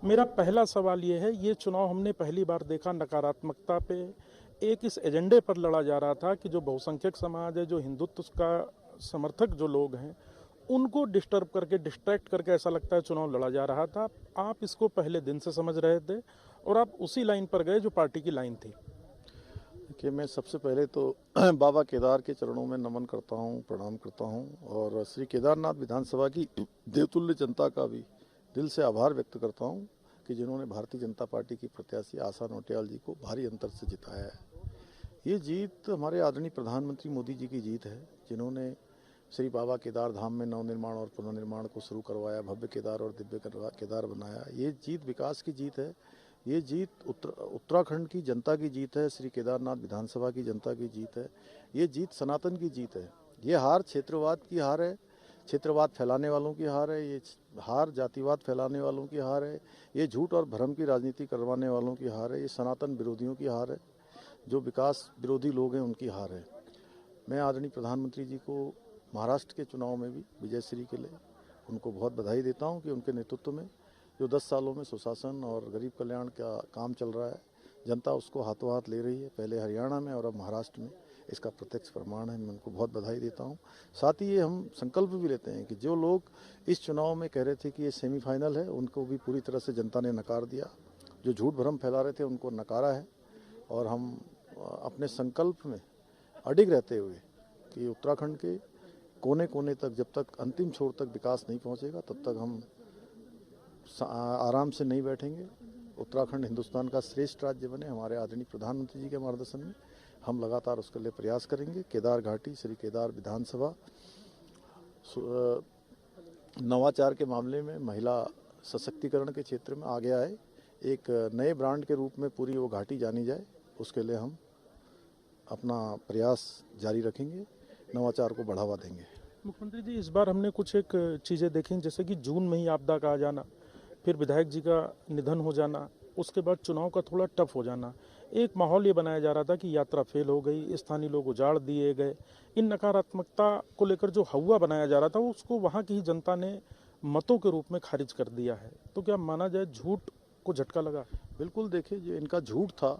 मेरा पहला सवाल ये है, ये चुनाव हमने पहली बार देखा नकारात्मकता पे एक इस एजेंडे पर लड़ा जा रहा था कि जो बहुसंख्यक समाज है, जो हिंदुत्व का समर्थक जो लोग हैं, उनको डिस्टर्ब करके डिस्ट्रैक्ट करके ऐसा लगता है चुनाव लड़ा जा रहा था। आप इसको पहले दिन से समझ रहे थे और आप उसी लाइन पर गए जो पार्टी की लाइन थी। कि मैं सबसे पहले तो बाबा केदार के चरणों में नमन करता हूं, प्रणाम करता हूं और श्री केदारनाथ विधानसभा की देवतुल्य जनता का भी दिल से आभार व्यक्त करता हूं कि जिन्होंने भारतीय जनता पार्टी की प्रत्याशी आशा नौटियाल जी को भारी अंतर से जिताया है। ये जीत हमारे आदरणीय प्रधानमंत्री मोदी जी की जीत है, जिन्होंने श्री बाबा केदार धाम में नवनिर्माण और पुनर्निर्माण को शुरू करवाया, भव्य केदार और दिव्य केदार बनाया। ये जीत विकास की जीत है। ये जीत उत्तराखंड की जनता की जीत है, श्री केदारनाथ विधानसभा की जनता की जीत है। ये जीत सनातन की जीत है। ये हार क्षेत्रवाद की हार है, क्षेत्रवाद फैलाने वालों की हार है। ये हार जातिवाद फैलाने वालों की हार है। ये झूठ और भ्रम की राजनीति करवाने वालों की हार है। ये सनातन विरोधियों की हार है, जो विकास विरोधी लोग हैं उनकी हार है। मैं आदरणीय प्रधानमंत्री जी को महाराष्ट्र के चुनाव में भी विजयश्री के लिए उनको बहुत बधाई देता हूं कि उनके नेतृत्व में जो 10 सालों में सुशासन और गरीब कल्याण का काम चल रहा है, जनता उसको हाथों हाथ ले रही है, पहले हरियाणा में और अब महाराष्ट्र में। इसका प्रत्यक्ष प्रमाण है। मैं उनको बहुत बधाई देता हूं। साथ ही ये हम संकल्प भी लेते हैं कि जो लोग इस चुनाव में कह रहे थे कि ये सेमीफाइनल है, उनको भी पूरी तरह से जनता ने नकार दिया। जो झूठ भ्रम फैला रहे थे उनको नकारा है और हम अपने संकल्प में अडिग रहते हुए कि उत्तराखंड के कोने कोने तक, जब तक अंतिम छोर तक विकास नहीं पहुंचेगा, तब तक हम आराम से नहीं बैठेंगे। उत्तराखंड हिंदुस्तान का श्रेष्ठ राज्य बने, हमारे आदरणीय प्रधानमंत्री जी के मार्गदर्शन में हम लगातार उसके लिए प्रयास करेंगे। केदार घाटी, श्री केदार विधानसभा नवाचार के मामले में, महिला सशक्तिकरण के क्षेत्र में आगे आए, एक नए ब्रांड के रूप में पूरी वो घाटी जानी जाए, उसके लिए हम अपना प्रयास जारी रखेंगे, नवाचार को बढ़ावा देंगे। मुख्यमंत्री जी, इस बार हमने कुछ एक चीज़ें देखी, जैसे कि जून में ही आपदा का आ जाना, फिर विधायक जी का निधन हो जाना, उसके बाद चुनाव का थोड़ा टफ हो जाना। एक माहौल ये बनाया जा रहा था कि यात्रा फेल हो गई, स्थानीय लोग उजाड़ दिए गए। इन नकारात्मकता को लेकर जो हवा बनाया जा रहा था, उसको वहाँ की ही जनता ने मतों के रूप में खारिज कर दिया है। तो क्या माना जाए झूठ को झटका लगा? बिल्कुल, देखिए, ये इनका झूठ था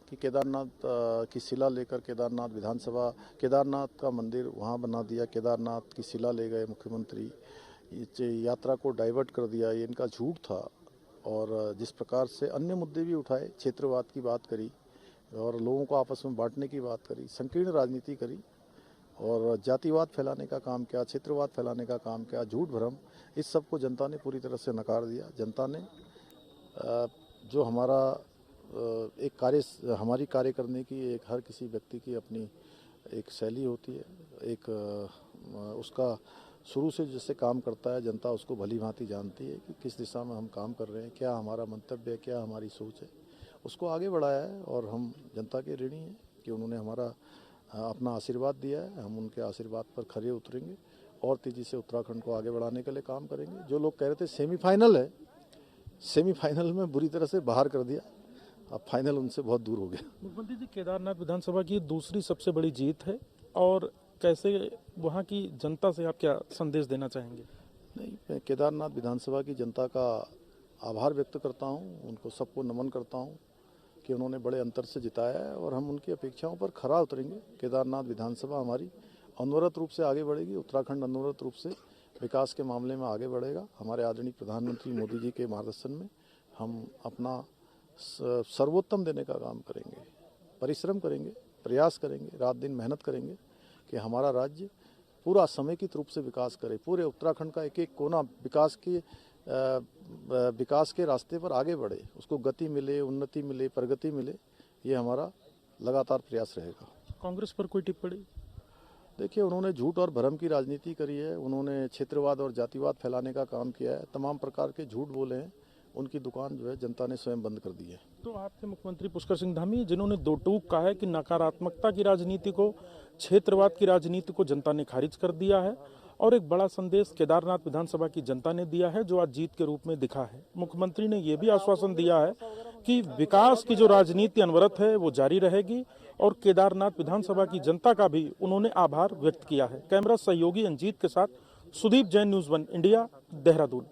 कि केदारनाथ की शिला लेकर केदारनाथ विधानसभा, केदारनाथ का मंदिर वहाँ बना दिया, केदारनाथ की शिला ले गए मुख्यमंत्री, यात्रा को डाइवर्ट कर दिया। ये इनका झूठ था। और जिस प्रकार से अन्य मुद्दे भी उठाए, क्षेत्रवाद की बात करी और लोगों को आपस में बांटने की बात करी, संकीर्ण राजनीति करी और जातिवाद फैलाने का काम किया, क्षेत्रवाद फैलाने का काम किया, झूठ भ्रम, इस सब को जनता ने पूरी तरह से नकार दिया। जनता ने जो हमारा एक हमारी कार्य करने की, एक हर किसी व्यक्ति की अपनी एक शैली होती है, एक उसका शुरू से जिससे काम करता है, जनता उसको भली भांति जानती है कि किस दिशा में हम काम कर रहे हैं, क्या हमारा मंतव्य है, क्या हमारी सोच है, उसको आगे बढ़ाया है। और हम जनता के ऋणी हैं कि उन्होंने हमारा अपना आशीर्वाद दिया है। हम उनके आशीर्वाद पर खरे उतरेंगे और तेज़ी से उत्तराखंड को आगे बढ़ाने के लिए काम करेंगे। जो लोग कह रहे थे सेमीफाइनल है, सेमीफाइनल में बुरी तरह से बाहर कर दिया, अब फाइनल उनसे बहुत दूर हो गया। मुख्यमंत्री जी, केदारनाथ विधानसभा की दूसरी सबसे बड़ी जीत है, और कैसे वहाँ की जनता से आप क्या संदेश देना चाहेंगे? नहीं, मैं केदारनाथ विधानसभा की जनता का आभार व्यक्त करता हूँ, उनको सबको नमन करता हूँ कि उन्होंने बड़े अंतर से जिताया है और हम उनकी अपेक्षाओं पर खरा उतरेंगे। केदारनाथ विधानसभा हमारी अनवरत रूप से आगे बढ़ेगी, उत्तराखंड अनवरत रूप से विकास के मामले में आगे बढ़ेगा। हमारे आदरणीय प्रधानमंत्री मोदी जी के मार्गदर्शन में हम अपना सर्वोत्तम देने का काम करेंगे, परिश्रम करेंगे, प्रयास करेंगे, रात दिन मेहनत करेंगे कि हमारा राज्य पूरा समेकित रूप से विकास करे, पूरे उत्तराखंड का एक एक कोना विकास के रास्ते पर आगे बढ़े, उसको गति मिले, उन्नति मिले, प्रगति मिले। ये हमारा लगातार प्रयास रहेगा। कांग्रेस पर कोई टिप्पणी? देखिए, उन्होंने झूठ और भ्रम की राजनीति करी है, उन्होंने क्षेत्रवाद और जातिवाद फैलाने का काम किया है, तमाम प्रकार के झूठ बोले हैं। उनकी दुकान जो है जनता ने स्वयं बंद कर दी है। तो आपके मुख्यमंत्री पुष्कर सिंह धामी, जिन्होंने दो टूक कहा है कि नकारात्मकता की राजनीति को, क्षेत्रवाद की राजनीति को जनता ने खारिज कर दिया है, और एक बड़ा संदेश केदारनाथ विधानसभा की जनता ने दिया है, जो आज जीत के रूप में दिखा है। मुख्यमंत्री ने यह भी आश्वासन दिया है कि विकास की जो राजनीति अनवरत है वो जारी रहेगी, और केदारनाथ विधानसभा की जनता का भी उन्होंने आभार व्यक्त किया है। कैमरा सहयोगी अंजीत के साथ सुदीप जैन, न्यूज़ 1 इंडिया, देहरादून।